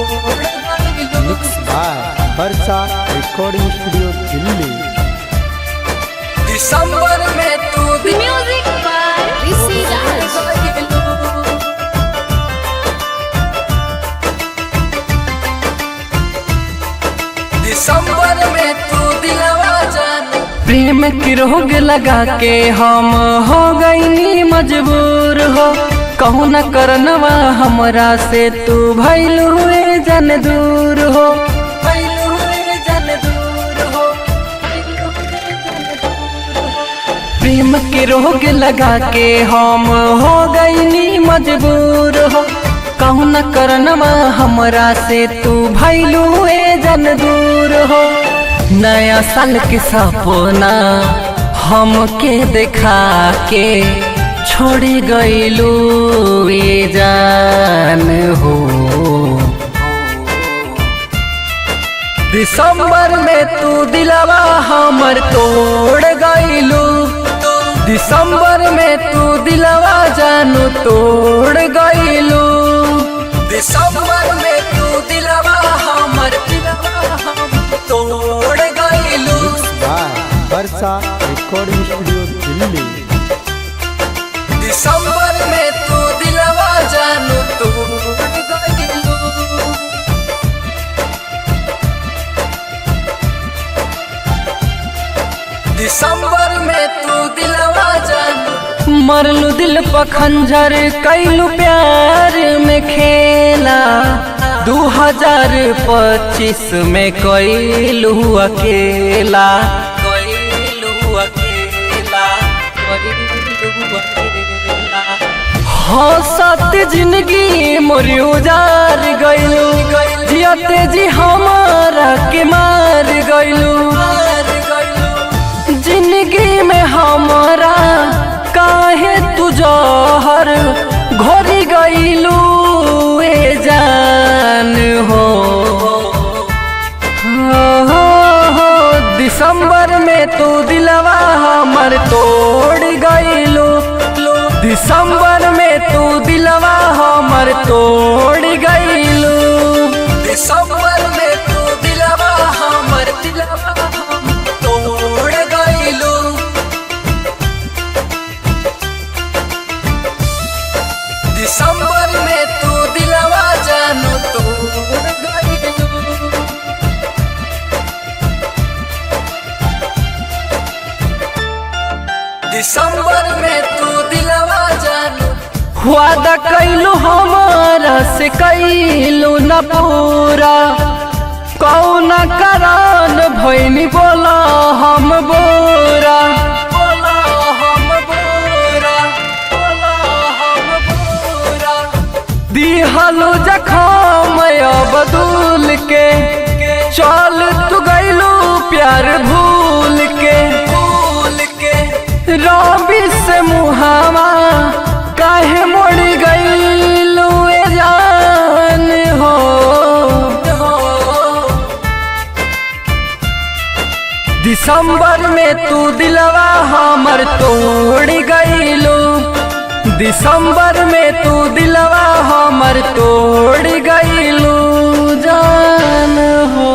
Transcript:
Mix by Varsha recording studio Delhi. दिसंबर में तू म्यूजिक बाय ऋषि राज। दिसंबर में तू दिलवा जान प्रेम की रोग लगा के हम हो गईनी मजबूर हो। कहू न करनवा हमरा से तू भइल हुए जन दूर हो। प्रेम के रोग लगा के हम हो गईनी मजबूर हो। कहू न करनवा हमरा से तू भइल हुए जन दूर हो। नया साल के सपना हमके देखा के छोड़ी गईलू ये जान हो। दिसंबर में तू दिलवा हमर तोड़ गईलू। दिसंबर में तू दिलवा जानू तोड़ गईलू। दिसंबर में तू दिलवा हमर तोड़ गईलू। वर्षा रिकॉर्डिंग स्टूडियो दिल्ली। दिसंबर में तू दिलवा जानू तोड़ गईलू। दिसंबर में तू दिलवा जानू मरलू दिल पर खंजर कैलू प्यार में खेला। 2025 में कैलू अकेला। हंसत जिंदगी मोरी उजार गईलू। जियते जी हमारा के मार गईलू। जिंदगी में हमारा काहे तू जहर घोरी गईलू ए जान हो। दिसंबर में तू दिलवा हमर तोड़ गईलू। दिसंबर में तू दिलवा हमर तोड़ गईलू। दिसंबर में तू दिलवा हमर तोड़ गईलू। दिसंबर में तू दिलवा जानू तोड़ गईलू। दिसंबर में तू दिलवा जानू वादा कैलू हमारा से कैलू न पूरा। कौन करान भैनी बोला हम बोरा। दिहलू जखम बदूल के चल तू गईलू प्यार भूल के। रवि से मुहावा काहे मोड़ गईलू ए जान हो। दिसंबर में तू दिलवा हमर तोड़ गईलू। दिसंबर में तू दिलवा हमर तोड़ गईलू जान हो।